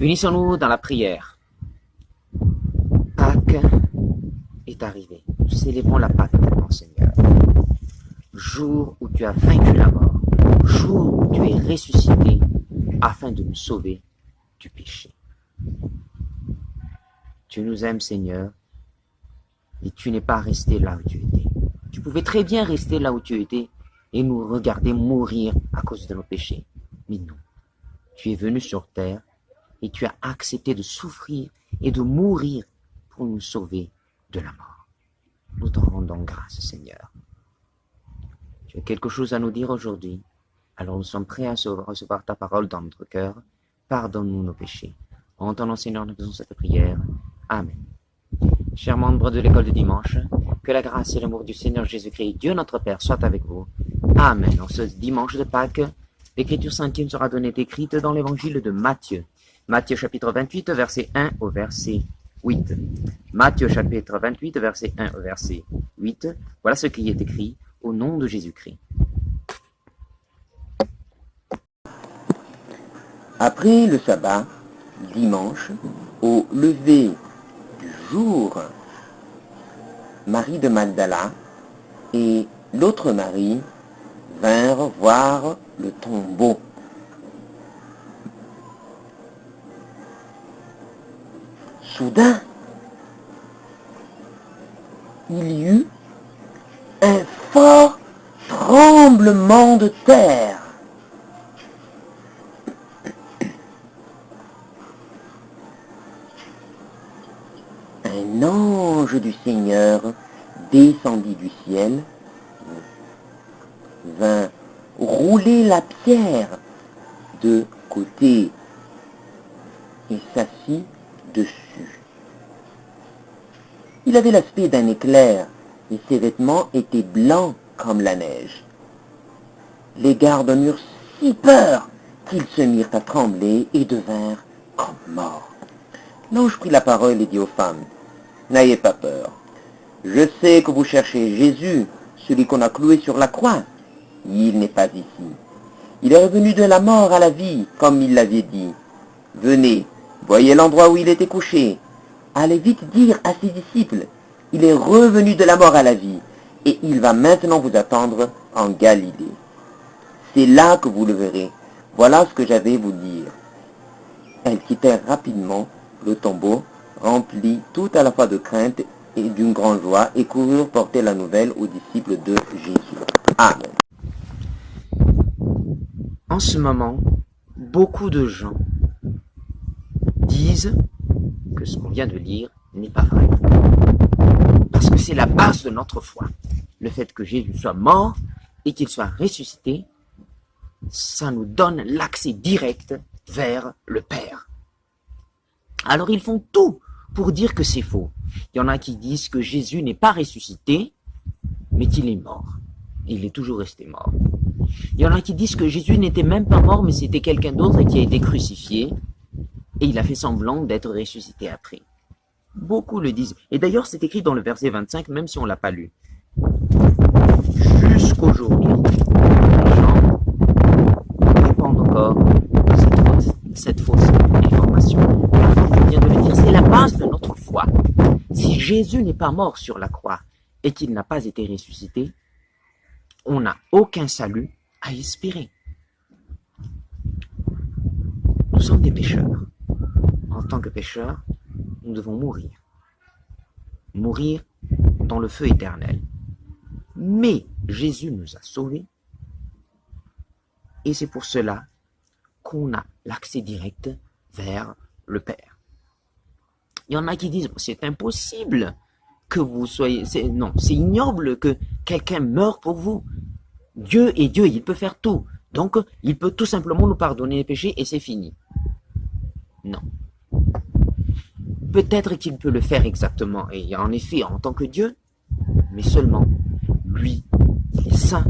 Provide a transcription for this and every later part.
Unissons-nous dans la prière. Pâques est arrivé. Nous célébrons la Pâque maintenant, Seigneur. Jour où tu as vaincu la mort. Jour où tu es ressuscité afin de nous sauver du péché. Tu nous aimes, Seigneur, et tu n'es pas resté là où tu étais. Tu pouvais très bien rester là où tu étais et nous regarder mourir à cause de nos péchés. Mais non, tu es venu sur terre et tu as accepté de souffrir et de mourir pour nous sauver de la mort. Nous t'en rendons grâce, Seigneur. Tu as quelque chose à nous dire aujourd'hui, alors nous sommes prêts à recevoir ta parole dans notre cœur. Pardonne-nous nos péchés. En ton nom, Seigneur, nous faisons cette prière. Amen. Chers membres de l'école de dimanche, que la grâce et l'amour du Seigneur Jésus-Christ, Dieu notre Père, soient avec vous. Amen. En ce dimanche de Pâques, l'Écriture sainte nous sera donnée écrite dans l'évangile de Matthieu. Matthieu chapitre 28, verset 1 au verset 8. Matthieu chapitre 28, verset 1 au verset 8. Voilà ce qui est écrit au nom de Jésus-Christ. Après le sabbat, dimanche, au lever du jour, Marie de Magdala et l'autre Marie vinrent voir le tombeau. Soudain, il y eut un fort tremblement de terre. Un ange du Seigneur descendit du ciel, vint rouler la pierre de côté et s'assit dessus. Il avait l'aspect d'un éclair et ses vêtements étaient blancs comme la neige. Les gardes en eurent si peur qu'ils se mirent à trembler et devinrent comme morts. L'ange prit la parole et dit aux femmes, « N'ayez pas peur. Je sais que vous cherchez Jésus, celui qu'on a cloué sur la croix. Il n'est pas ici. Il est revenu de la mort à la vie, comme il l'avait dit. Venez, voyez l'endroit où il était couché. Allez vite dire à ses disciples, il est revenu de la mort à la vie, et il va maintenant vous attendre en Galilée. C'est là que vous le verrez. Voilà ce que j'avais à vous dire. » Elles quittèrent rapidement le tombeau, remplis tout à la fois de crainte et d'une grande joie, et coururent porter la nouvelle aux disciples de Jésus. Amen. En ce moment, beaucoup de gens disent que ce qu'on vient de lire n'est pas vrai. Parce que c'est la base de notre foi. Le fait que Jésus soit mort et qu'il soit ressuscité, ça nous donne l'accès direct vers le Père. Alors ils font tout pour dire que c'est faux. Il y en a qui disent que Jésus n'est pas ressuscité, mais qu'il est mort. Il est toujours resté mort. Il y en a qui disent que Jésus n'était même pas mort, mais c'était quelqu'un d'autre qui a été crucifié, et il a fait semblant d'être ressuscité après. Beaucoup le disent. Et d'ailleurs, c'est écrit dans le verset 25, même si on ne l'a pas lu. Jusqu'aujourd'hui, les gens répandent encore cette fausse information. Je viens de le dire, c'est la base de notre foi. Si Jésus n'est pas mort sur la croix et qu'il n'a pas été ressuscité, on n'a aucun salut à espérer. Nous sommes des pécheurs. En tant que pécheurs, nous devons mourir. Mourir dans le feu éternel. Mais Jésus nous a sauvés et c'est pour cela qu'on a l'accès direct vers le Père. Il y en a qui disent, c'est impossible que vous soyez... Non, c'est ignoble que quelqu'un meure pour vous. Dieu est Dieu, il peut faire tout. Donc, il peut tout simplement nous pardonner les péchés et c'est fini. Non. Peut-être qu'il peut le faire exactement, et en effet, en tant que Dieu, mais seulement lui, il est saint,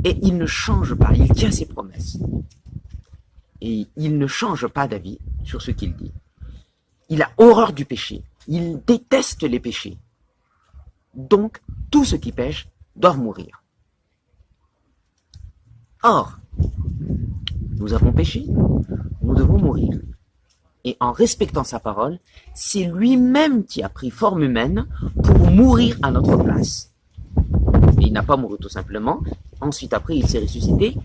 et il ne change pas, il tient ses promesses. Et il ne change pas d'avis sur ce qu'il dit. Il a horreur du péché, il déteste les péchés. Donc, tous ceux qui pêchent doivent mourir. Or, nous avons péché, nous devons mourir. Et en respectant sa parole, c'est lui-même qui a pris forme humaine pour mourir à notre place. Mais il n'a pas mouru tout simplement. Ensuite, après, il s'est ressuscité.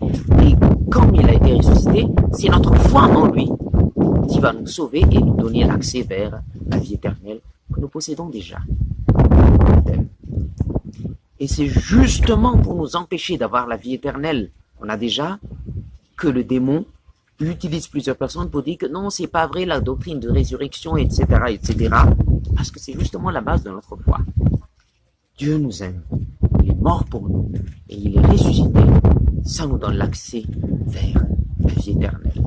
Et comme il a été ressuscité, c'est notre foi en lui qui va nous sauver et nous donner l'accès vers la vie éternelle que nous possédons déjà. Et c'est justement pour nous empêcher d'avoir la vie éternelle qu'on a déjà que le démon utilise plusieurs personnes pour dire que non, c'est pas vrai, la doctrine de résurrection, etc., etc., parce que c'est justement la base de notre foi. Dieu nous aime, il est mort pour nous, et il est ressuscité, ça nous donne l'accès vers la vie éternelle.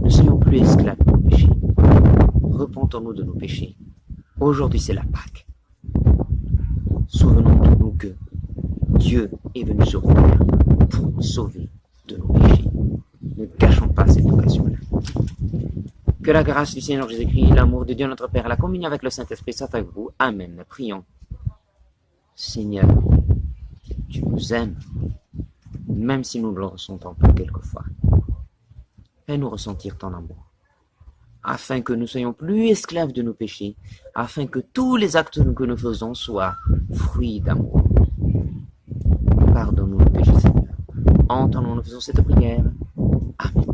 Ne soyons plus esclaves de nos péchés, repentons-nous de nos péchés. Aujourd'hui, c'est la Pâque. Souvenons-nous que Dieu est venu sur terre pour nous sauver de nos péchés. Ne gâchons pas cette occasion-là. Que la grâce du Seigneur Jésus-Christ, l'amour de Dieu notre Père, la communion avec le Saint-Esprit soit avec vous. Amen. Prions. Seigneur, tu nous aimes, même si nous ne le ressentons pas quelquefois. Fais-nous ressentir ton amour, afin que nous soyons plus esclaves de nos péchés, afin que tous les actes que nous faisons soient fruits d'amour. Pardonne-nous nos péchés, Seigneur. Entendons, nous faisons cette prière. Amen.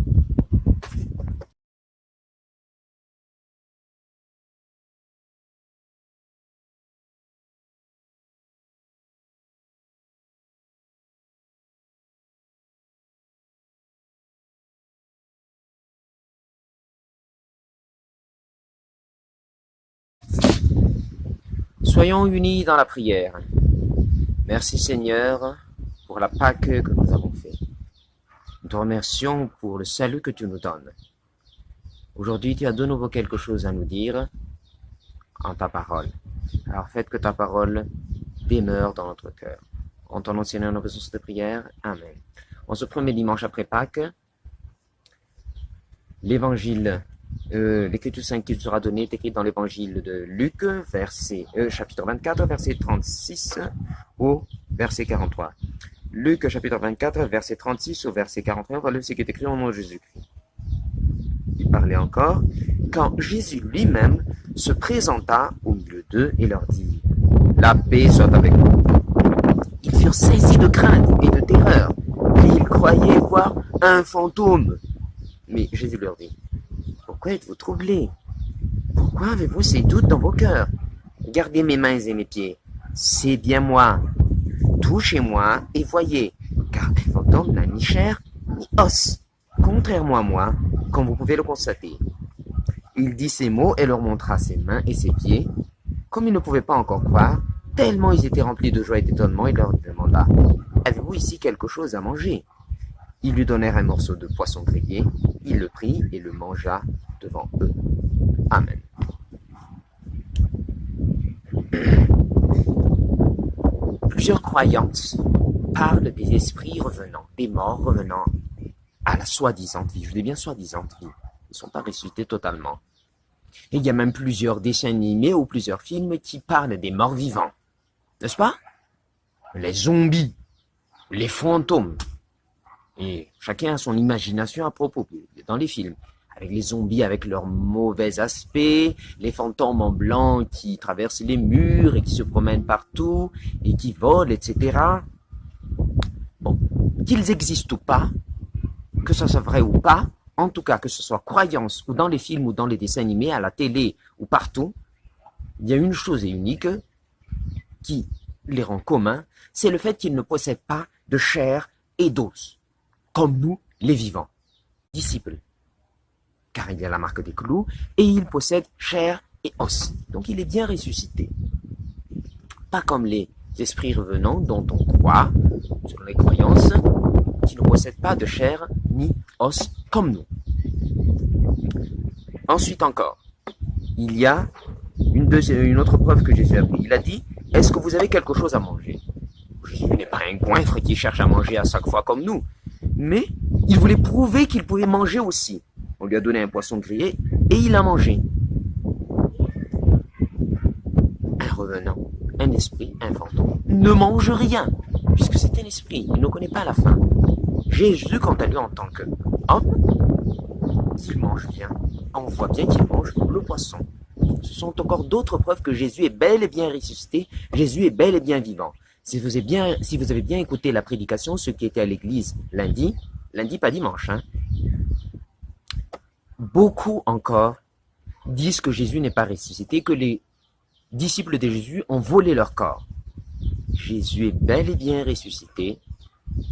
Soyons unis dans la prière. Merci Seigneur pour la Pâque que nous avons faite. Nous te remercions pour le salut que tu nous donnes. Aujourd'hui, tu as de nouveau quelque chose à nous dire en ta parole. Alors faites que ta parole demeure dans notre cœur. En ton nom, Seigneur, nous faisons cette prière. Amen. En ce premier dimanche après Pâques, l'évangile, l'écriture sainte qui sera donnée est écrite dans l'évangile de Luc, chapitre 24, verset 36 au verset 43. Luc, chapitre 24, verset 36 au verset 43, voilà ce qui est écrit au nom de Jésus-Christ. Il parlait encore, quand Jésus lui-même se présenta au milieu d'eux et leur dit, « La paix soit avec vous. » Ils furent saisis de crainte et de terreur, et ils croyaient voir un fantôme. Mais Jésus leur dit, « Pourquoi êtes-vous troublés? Pourquoi avez-vous ces doutes dans vos cœurs? Regardez mes mains et mes pieds, c'est bien moi. Touchez-moi et voyez, car un fantôme n'a ni chair ni os, contrairement à moi, comme vous pouvez le constater. » Il dit ces mots et leur montra ses mains et ses pieds. Comme ils ne pouvaient pas encore croire, tellement ils étaient remplis de joie et d'étonnement, il leur demanda, « Avez-vous ici quelque chose à manger ?» Ils lui donnèrent un morceau de poisson grillé, il le prit et le mangea devant eux. Amen. Plusieurs croyances parlent des esprits revenant, des morts revenant à la soi-disant vie. Je dis bien soi-disant vie. Ils ne sont pas ressuscités totalement. Et il y a même plusieurs dessins animés ou plusieurs films qui parlent des morts vivants. N'est-ce pas? Les zombies, les fantômes. Et chacun a son imagination à propos dans les films. Avec les zombies avec leur mauvais aspect, les fantômes en blanc qui traversent les murs et qui se promènent partout et qui volent, etc. Bon, qu'ils existent ou pas, que ce soit vrai ou pas, en tout cas que ce soit croyance ou dans les films ou dans les dessins animés, à la télé ou partout, il y a une chose unique qui les rend communs, c'est le fait qu'ils ne possèdent pas de chair et d'os, comme nous, les vivants, disciples. Car il y a la marque des clous, et il possède chair et os. Donc il est bien ressuscité. Pas comme les esprits revenants dont on croit, selon les croyances, qui ne possèdent pas de chair ni os comme nous. Ensuite encore, il y a une autre preuve que Jésus a pris. Il a dit, est-ce que vous avez quelque chose à manger? Jésus n'est pas un goinfre qui cherche à manger à chaque fois comme nous, mais il voulait prouver qu'il pouvait manger aussi. On lui a donné un poisson grillé et il a mangé. Un revenant, un esprit, un fantôme ne mange rien, puisque c'est un esprit, il ne connaît pas la faim. Jésus, quant à lui, en tant qu'homme, il mange bien. on voit bien qu'il mange le poisson. Ce sont encore d'autres preuves que Jésus est bel et bien ressuscité, Jésus est bel et bien vivant. Si vous avez bien écouté la prédication, ceux qui étaient à l'église lundi pas dimanche, beaucoup encore disent que Jésus n'est pas ressuscité, que les disciples de Jésus ont volé leur corps. Jésus est bel et bien ressuscité,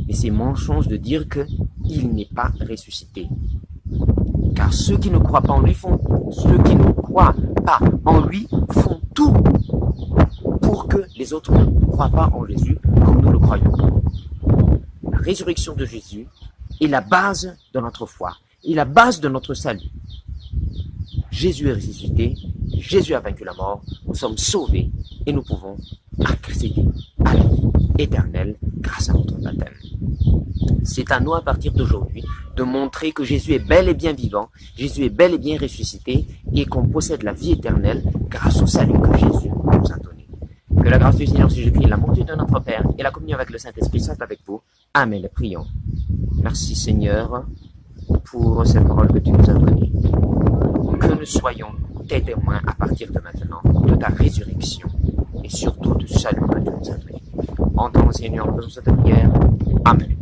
mais c'est mensonge de dire qu'il n'est pas ressuscité. Car ceux qui ne croient pas en lui font tout pour que les autres ne croient pas en Jésus comme nous le croyons. La résurrection de Jésus est la base de notre foi, est la base de notre salut. Jésus est ressuscité, Jésus a vaincu la mort, nous sommes sauvés et nous pouvons accéder à la vie éternelle grâce à notre baptême. C'est à nous à partir d'aujourd'hui de montrer que Jésus est bel et bien vivant, Jésus est bel et bien ressuscité et qu'on possède la vie éternelle grâce au salut que Jésus nous a donné. Que la grâce du Seigneur Jésus-Christ, l'amour de notre Père et la communion avec le Saint-Esprit soient avec vous. Amen. Prions. Merci Seigneur pour cette parole que tu nous as donnée. Que nous soyons tes témoins à partir de maintenant de ta résurrection et surtout du salut que tu nous as donné. Entends Seigneur, faisons cette prière. Amen.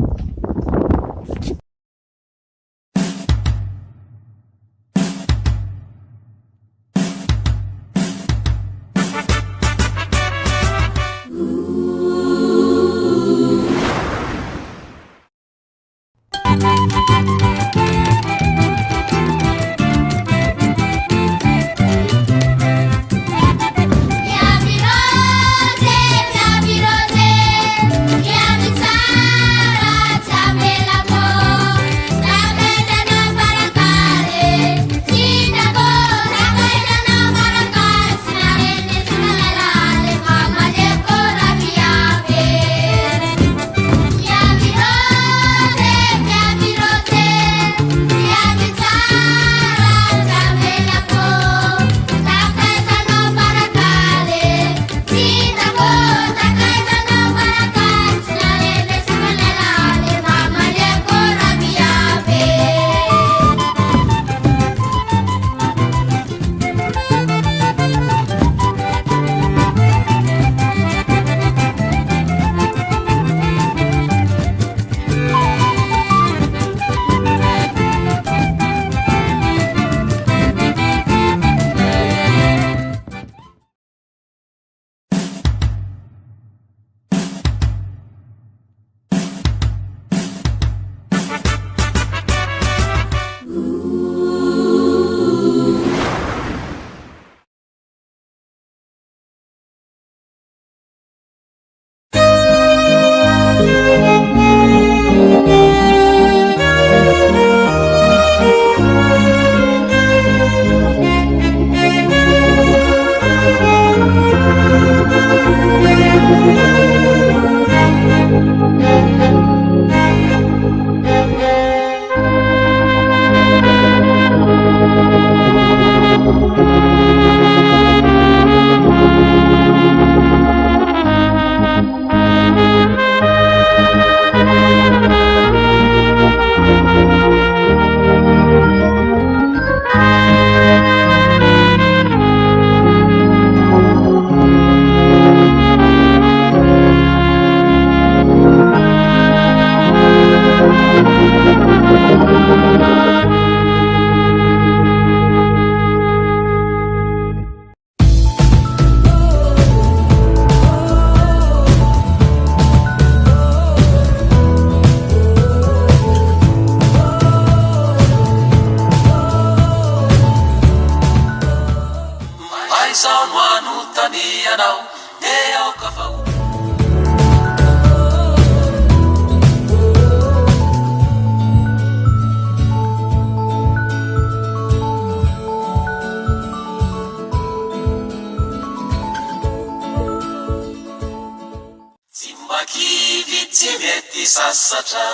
Sasatra,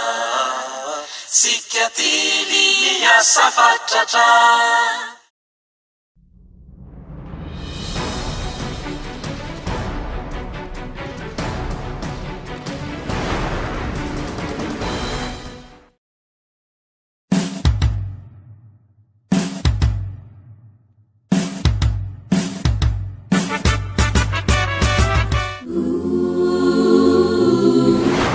sikatili ya safatra.